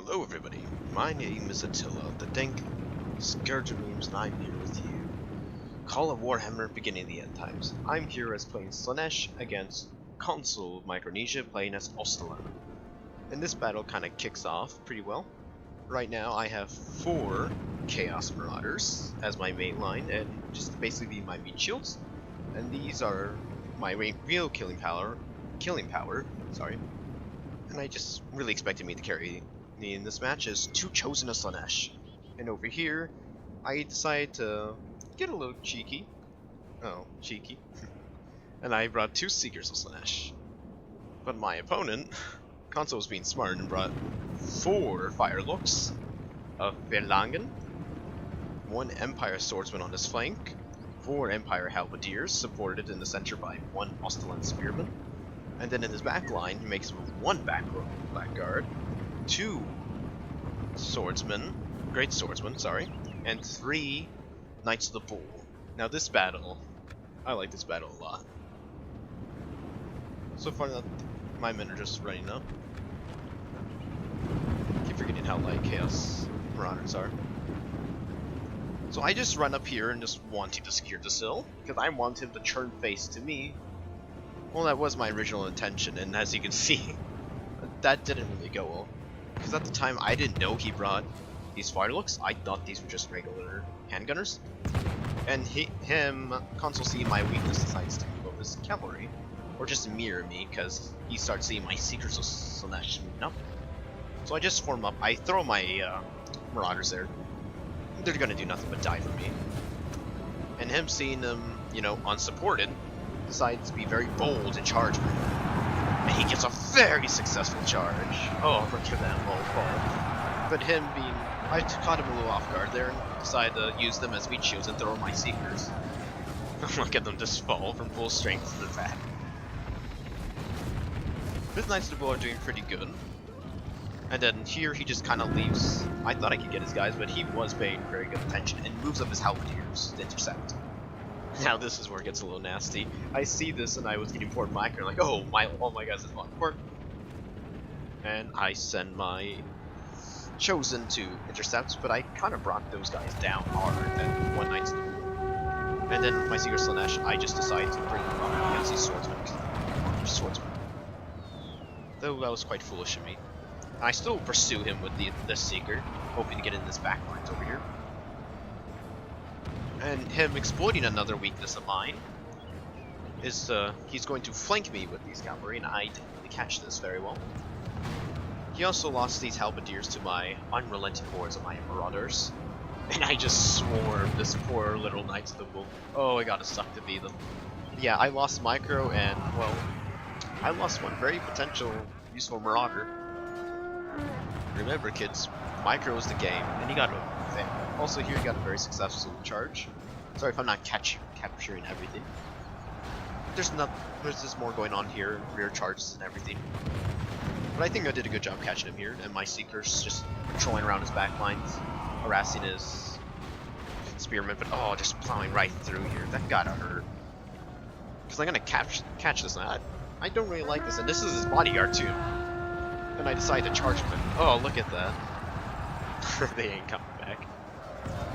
Hello everybody, my name is Attila, the Dank Scourge of Memes, and I'm here with you. Call of Warhammer, beginning of the end times. I'm here as playing Slaanesh against Consul of Micronesia playing as Ostaland. And this battle kind of kicks off pretty well. Right now I have 4 Chaos Marauders as my main line, and just basically my meat shields. And these are my real killing power, sorry. And I just really expected me to carry me in this match as 2 Chosen of Slaanesh. And over here, I decided to get a little cheeky. Oh, cheeky. And I brought 2 Seekers of Slaanesh. But my opponent, Consul, was being smart and brought 4 Firelocks of Verlangen, 1 Empire Swordsman on his flank, 4 Empire Halberdiers supported in the center by 1 Ostaland Spearman, and then in his back line he makes 1 Blackguard, 2 Swordsmen, Great Swordsmen, sorry, and 3 Knights of the Bull. Now this battle, I like this battle a lot. So far my men are just running up. Keep forgetting how light Chaos Marauders are. So I just run up here and just wanting to secure the sill, because I want him to turn face to me. Well, that was my original intention, and as you can see, that didn't really go well. Because at the time, I didn't know he brought these firelocks. I thought these were just regular handgunners. And Consul seeing my weakness, decides to move up his cavalry. Or just mirror me, because he starts seeing my Seekers of Slaanesh moving up. So I just form up, I throw my Marauders there. They're gonna do nothing but die for me. And him seeing them, you know, unsupported, decides to be very bold and charge me. And he gets a very successful charge. Oh, look at that low fall. But him being, I caught him a little off guard there and decided to use them as meat shields and throw my Seekers. Look at them just fall from full strength to the back. His Knights of the Bull are doing pretty good. And then here he just kind of leaves. I thought I could get his guys, but he was paying very good attention and moves up his Halberdiers to intercept. Now this is where it gets a little nasty. I see this and I was getting poured micro, like, oh my, all my guys is on port. And I send my Chosen to intercept, but I kind of brought those guys down hard at 1 Knight's. And then my Seeker Slaanesh, I just decided to bring them up against these swordsmen, because they're swordsmen. Though that was quite foolish of me. And I still pursue him with the Seeker, hoping to get in this back lines over here. And him exploiting another weakness of mine is he's going to flank me with these cavalry, and I didn't really catch this very well. He also lost these halberdiers to my unrelenting hordes of my marauders, and I just swarmed this poor little Knights of the Bull. Oh, I gotta suck to be them. Yeah, I lost micro, and well, I lost one very potential useful marauder. Remember, kids, micro is the game, and he got a thing. Also, here he got a very successful charge. Sorry if I'm not capturing everything. There's just more going on here, rear charges and everything. But I think I did a good job catching him here, and my Seekers just patrolling around his back lines, harassing his spearmen, but oh, just plowing right through here. That gotta hurt. Because I'm gonna catch this, and I don't really like this, and this is his bodyguard too. And I decided to charge him, and oh, look at that. They ain't coming back.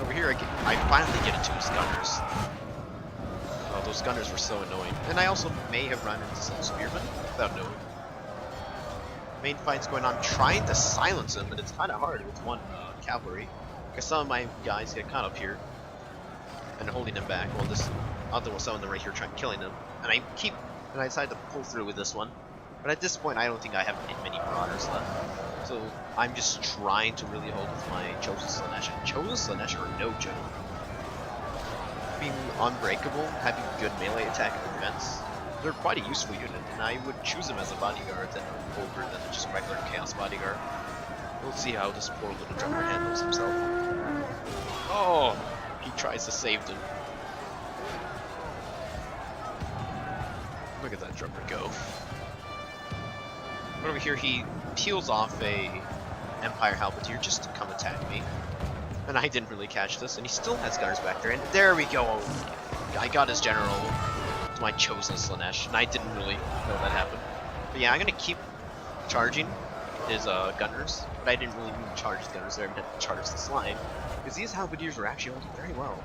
Over here, I finally get into his gunners. Oh, those gunners were so annoying. And I also may have run into some spearmen without knowing. Main fight's going on, trying to silence him, but it's kind of hard with 1 cavalry. Because some of my guys get caught up here and holding him back. Well, this other one, some of them right here trying killing him. And I decided to pull through with this one. But at this point, I don't think I have many marauders left. So I'm just trying to really hold with my Chosen Slaanesh. And Chosen Slaanesh are no joke. Being unbreakable, having good melee attack and defense, they're quite a useful unit, and I would choose them as a bodyguard over than just a regular Chaos bodyguard. We'll see how this poor little drummer handles himself. Oh, he tries to save them. Look at that drummer go. But over here, he peels off a Empire Halberdier just to come attack me. And I didn't really catch this, and he still has gunners back there, and there we go! I got his general to my Chosen Slaanesh, and I didn't really know that happened. But yeah, I'm gonna keep charging his gunners, but I didn't really mean to charge his gunners there, I meant to charge the slime, because these halberdiers were actually holding very well.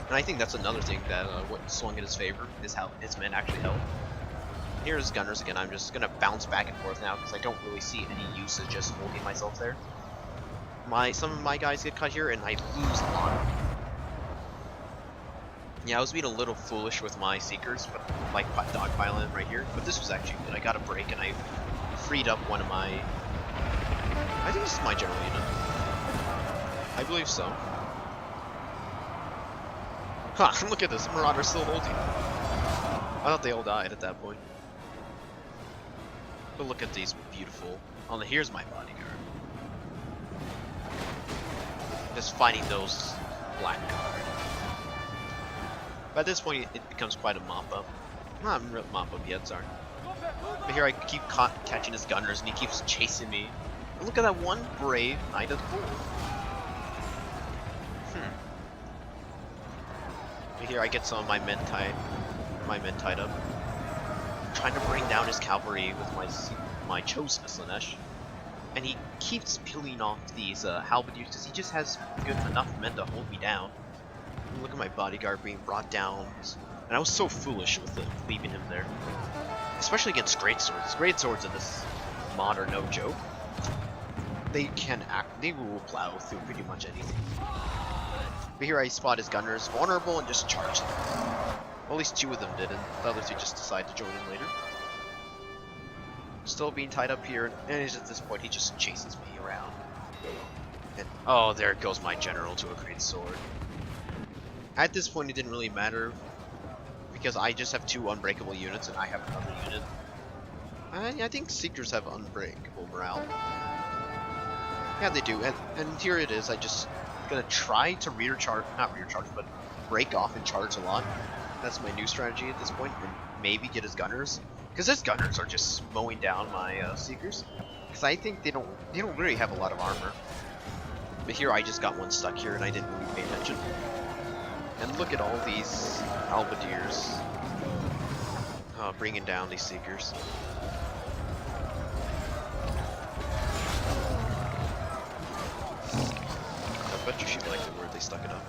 And I think that's another thing that what swung in his favor, is how his men actually held. Here's gunners again. I'm just gonna bounce back and forth now because I don't really see any use of just holding myself there. Some of my guys get cut here and I lose a lot. Yeah, I was being a little foolish with my seekers, but like dogpiling right here. But this was actually good. I got a break and I freed up one of my. I think this is my general unit. I believe so. Huh, look at this, the Marauder's still holding. I thought they all died at that point. But look at these beautiful... Oh, here's my bodyguard. Just fighting those blackguard. By this point, it becomes quite a mop-up. Not a real mop-up yet, sorry. But here I keep catching his gunners, and he keeps chasing me. And look at that one brave Knight of the Bull. Here I get some of my men tied up. I'm trying to bring down his cavalry with my chosen Slaanesh, and he keeps peeling off these halberdiers because he just has good enough men to hold me down. And look at my bodyguard being brought down, and I was so foolish with leaving him there, especially against greatswords. Greatswords in this mod are no joke. They will plow through pretty much anything. But here I spot his gunners vulnerable and just charge them. Well, at least 2 of them did, and the other 2 just decide to join in later. Still being tied up here, and at this point he just chases me around. And, oh, there goes my general to a great sword. At this point it didn't really matter, because I just have 2 unbreakable units and I have another unit. I think Seekers have unbreakable morale. Yeah, they do, and here it is. I just gonna try to not rear charge, but break off and charge a lot. That's my new strategy at this point, and maybe get his gunners, because his gunners are just mowing down my Seekers. Because I think they don't really have a lot of armor. But here I just got one stuck here, and I didn't really pay attention. And look at all these halberdiers bringing down these Seekers. I bet you she liked it where they stuck it up.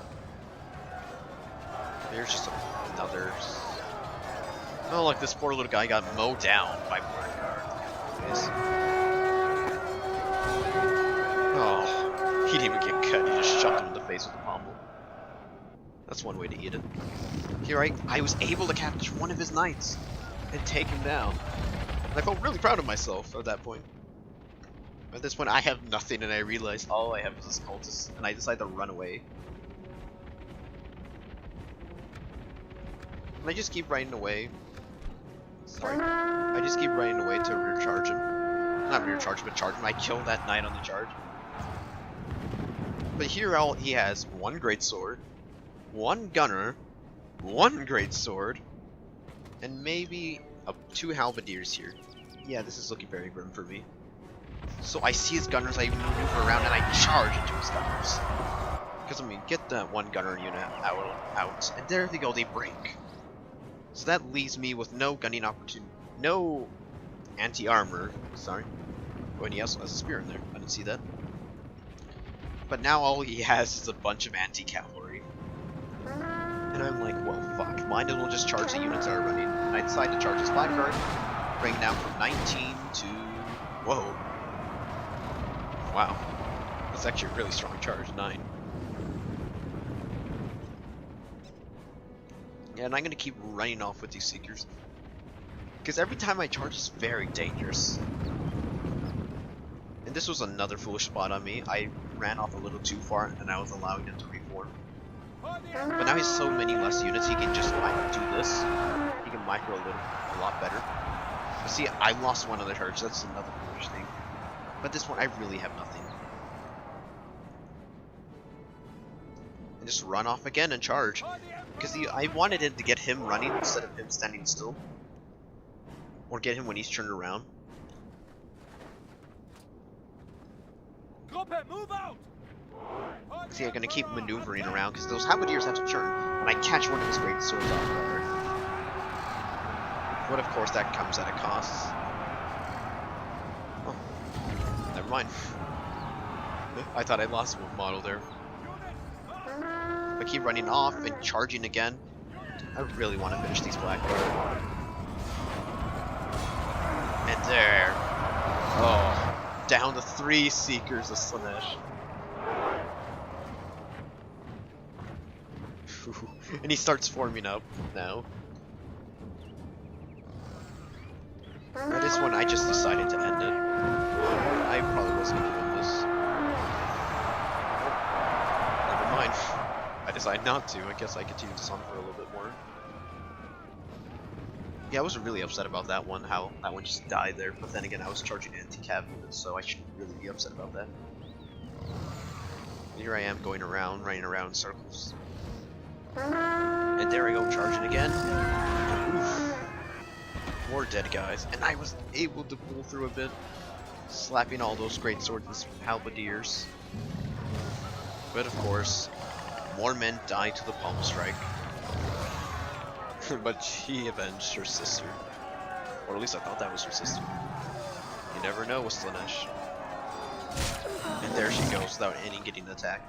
There's just another... Oh look, this poor little guy got mowed down by Blackguard. Oh, he didn't even get cut, he just shoved him in the face with a pommel. That's one way to eat it. Here I was able to catch one of his knights and take him down. And I felt really proud of myself at that point. At this point I have nothing and I realize all I have is this cultist, and I decide to run away. And I just keep riding away. Sorry. I just keep riding away to rear charge him. Not rear charge, but charge him. I kill that knight on the charge. But here he has 1 great sword, 1 gunner, 1 great sword, and maybe 2 halberdiers here. Yeah, this is looking very grim for me. So I see his gunners, I maneuver around, and I charge into his gunners. Because, I mean, get that 1 gunner unit out, and there they go, they break. So that leaves me with no gunning opportunity, no anti-armor, sorry. Oh, and he also has a spear in there, I didn't see that. But now all he has is a bunch of anti-cavalry. And I'm like, well, fuck, might as well just charge the units that are running. And I decide to charge his blackguard, bring it down from 19 to... Whoa. Wow. That's actually a really strong charge, 9. Yeah, and I'm gonna keep running off with these Seekers. Because every time I charge is very dangerous. And this was another foolish spot on me. I ran off a little too far and I was allowing him to reform. But now he has so many less units, he can just do this. He can micro a lot better. But see, I lost one of the charge, that's another foolish thing. But this one, I really have nothing. And just run off again and charge. Because I wanted it to get him running instead of him standing still. Or get him when he's turned around. Move out! See, I'm gonna keep maneuvering around because those halberdiers have to turn, and I catch one of his great swords off guard. But of course, that comes at a cost. Oh. mind. I thought I lost one model there. I keep running off and charging again. I really want to finish these Blackguard. And there. Oh, down to 3 Seekers of Slaanesh. And he starts forming up now. At this one, I just decided to end it. I probably wasn't going to win this. Never mind. I decided not to. I guess I continue this on for a little bit more. Yeah, I was really upset about that one, how that one just died there. But then again, I was charging anti-cav units, so I shouldn't really be upset about that. Here I am going around, running around in circles. And there we go, charging again. Oof. More dead guys. And I was able to pull through a bit, slapping all those great swords and halberdiers. But of course, more men died to the palm strike. But she avenged her sister. Or at least I thought that was her sister. You never know with Slaanesh. And there she goes without any getting attacked.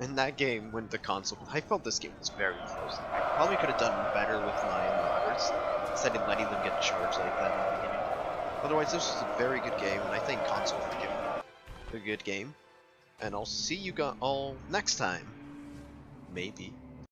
In that game, when the console, I felt this game was very close. I probably could have done better with my Marauders, instead of letting them get charged like that in the beginning. Otherwise, this was a very good game, and I thank console for giving it a good game. And I'll see you all next time. Maybe.